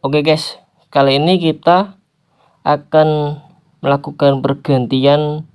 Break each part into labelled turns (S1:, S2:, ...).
S1: Oke guys, kali ini kita akan melakukan pergantian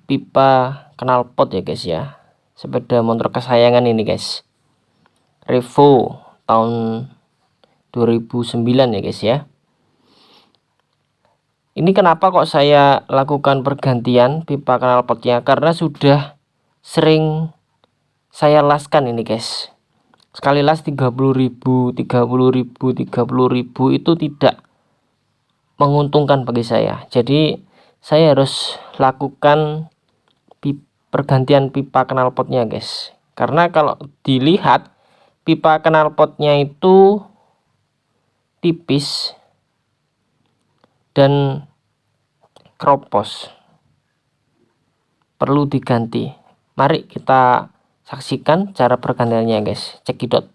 S1: pipa knalpot ya guys ya. Sepeda motor kesayangan ini guys, Revo tahun 2009 ya guys ya. Ini kenapa kok saya lakukan pergantian pipa knalpotnya, karena sudah sering saya laskan ini guys. Sekali las 30.000 itu tidak menguntungkan bagi saya. Jadi saya harus lakukan pergantian pipa knalpotnya guys, karena kalau dilihat pipa knalpotnya itu tipis dan kropos, perlu diganti. Mari kita saksikan cara pergantiannya guys, cekidot.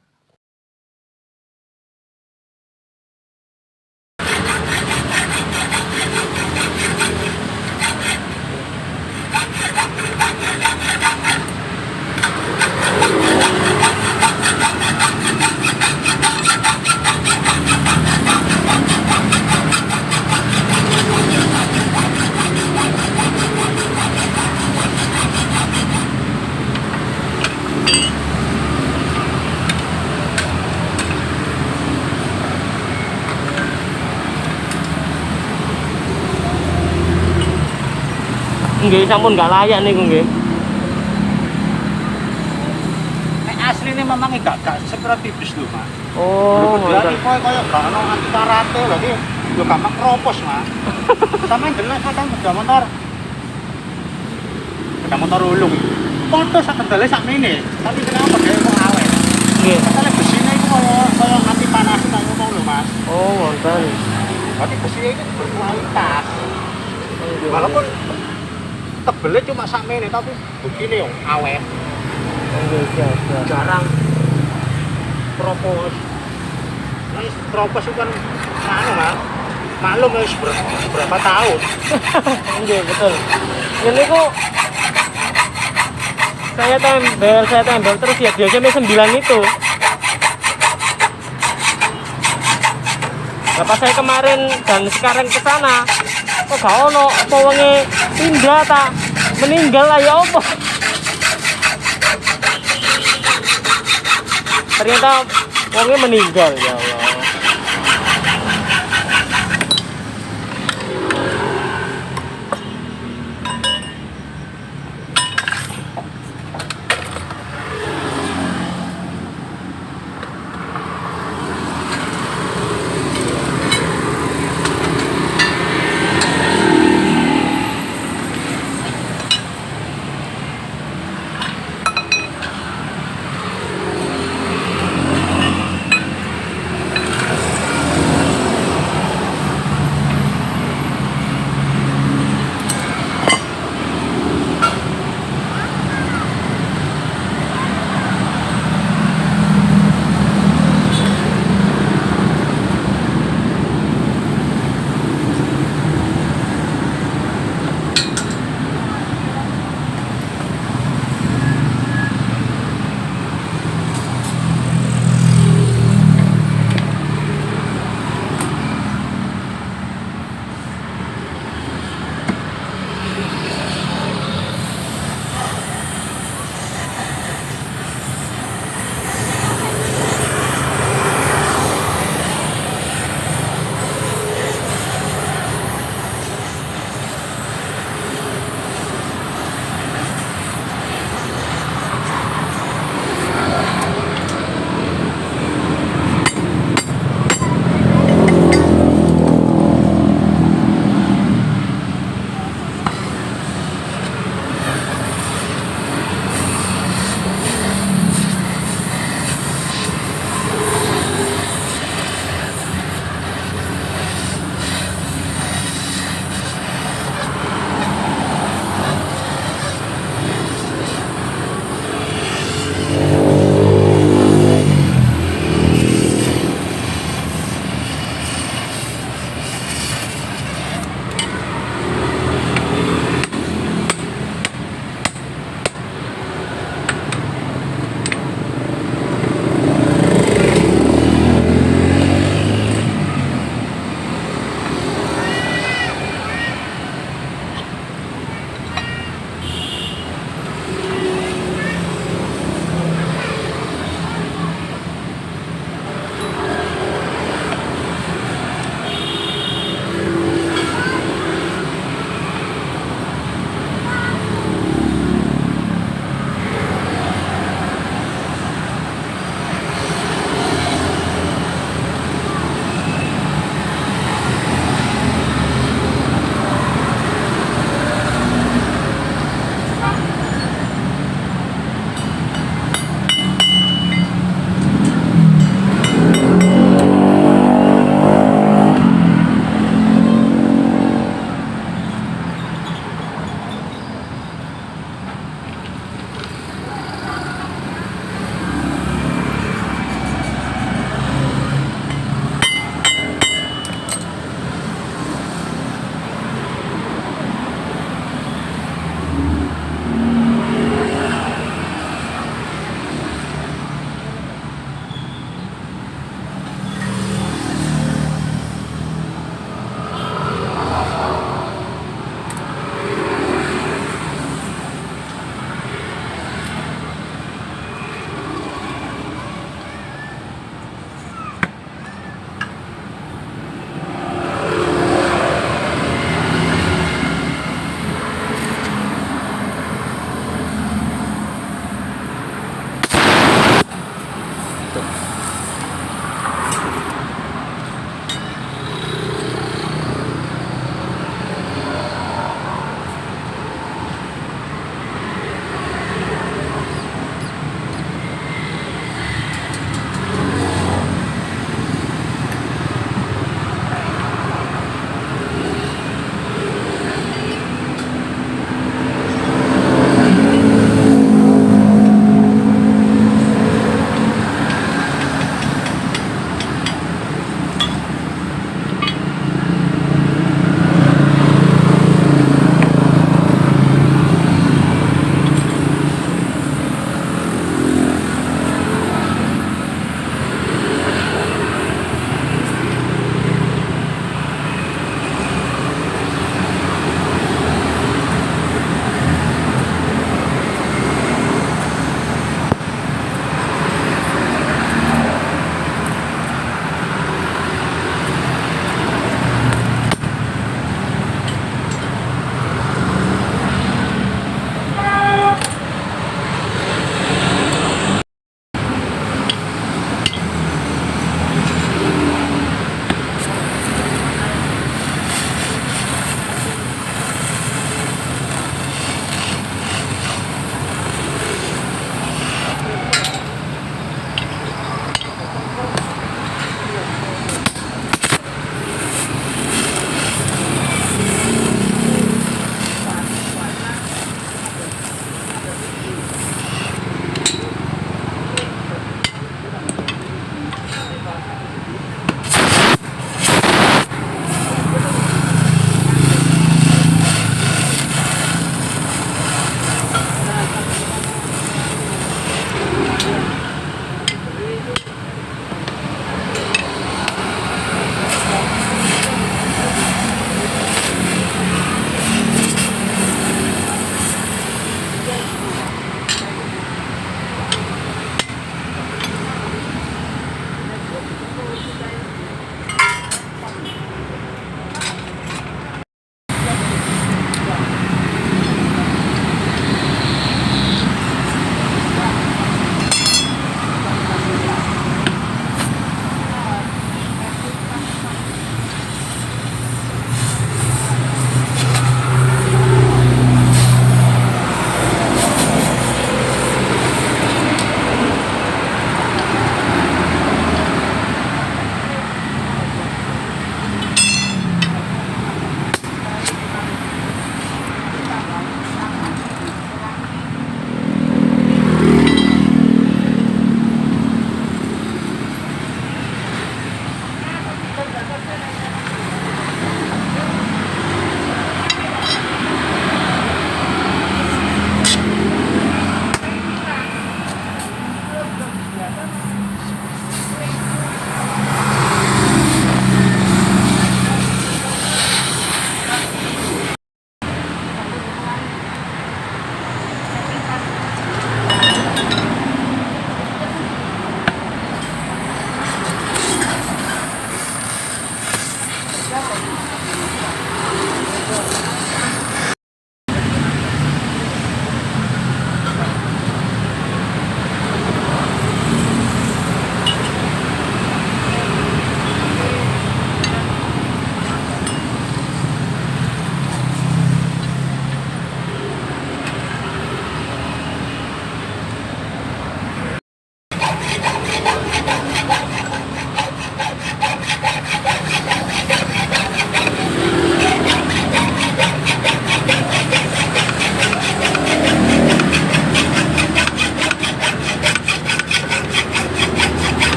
S1: Nggih, sampun nggak layak nih nggih.
S2: Nek asline memang gak seperti tipis lho, Mas.
S1: Oh,
S2: Berarti koyo gak ono anti karate lho iki. Yo gampang kropos, Mas. Sampeyan delok kadang sepeda motor. Sepeda motor ulung. Foto sak kendale sak mene, tapi kenapa gawe kok awet?
S1: Nggih.
S2: Katanya besine itu koyo anti panas nang ngono lho, Mas.
S1: Oh, wonten.
S2: Berarti besinya itu berkualitas. Walaupun tebelnya cuma sak mene tapi begini yo awet. Jarang kropos. Nah, kropos itu kan anu Mas. Maklum wis berapa tahun.
S1: Nggih, betul. Ini kok saya tempel terus ya, biasanya 9 itu. Pas saya kemarin dan sekarang ke sana, kok gak ono, apa wonge pindah tak meninggal lah ya apa. Ternyata wonge meninggal, ya Allah.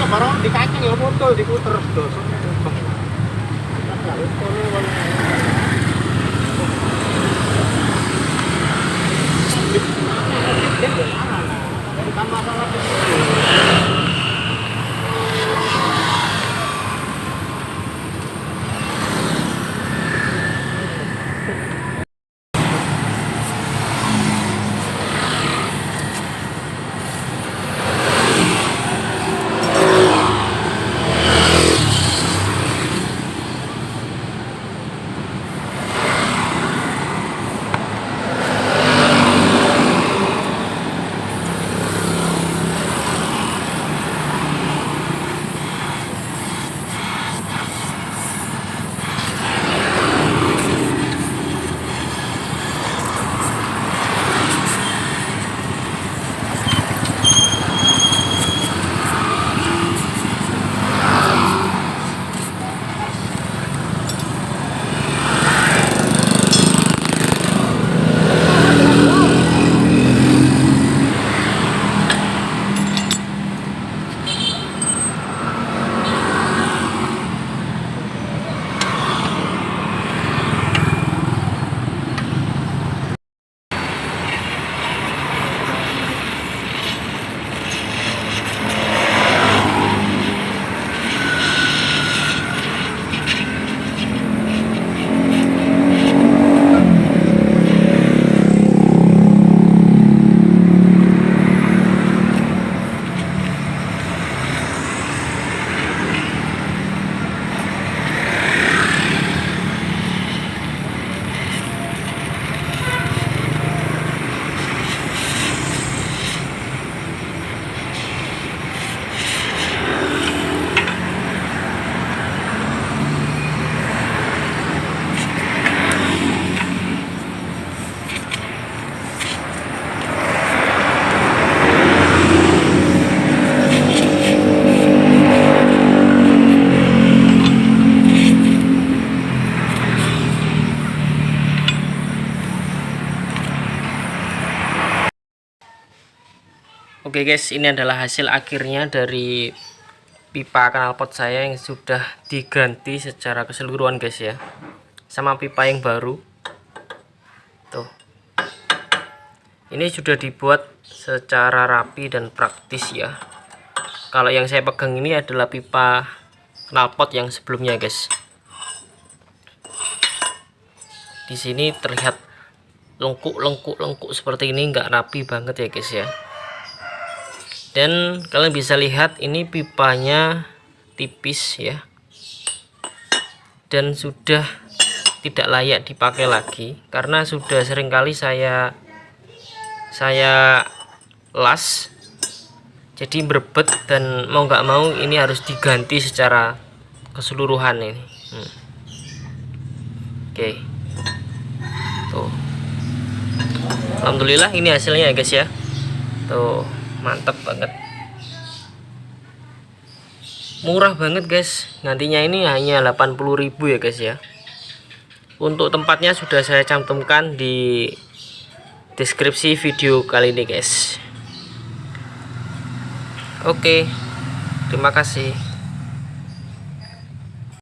S2: barang dikacang ya botol diputer terus. Bukan masalah
S1: Oke guys, ini adalah hasil akhirnya dari pipa knalpot saya yang sudah diganti secara keseluruhan guys ya, sama pipa yang baru. Tuh, ini sudah dibuat secara rapi dan praktis ya. Kalau yang saya pegang ini adalah pipa knalpot yang sebelumnya guys. Di sini terlihat lengkuk seperti ini, nggak rapi banget ya guys ya. Dan kalian bisa lihat ini pipanya tipis ya, dan sudah tidak layak dipakai lagi karena sudah seringkali saya las, jadi berbet, dan mau nggak mau ini harus diganti secara keseluruhan ini. Oke, tuh, alhamdulillah ini hasilnya ya guys ya. Tuh, mantap banget, murah banget guys. Nantinya ini hanya 80.000 ya guys ya. Untuk tempatnya sudah saya cantumkan di deskripsi video kali ini guys. Oke, terima kasih.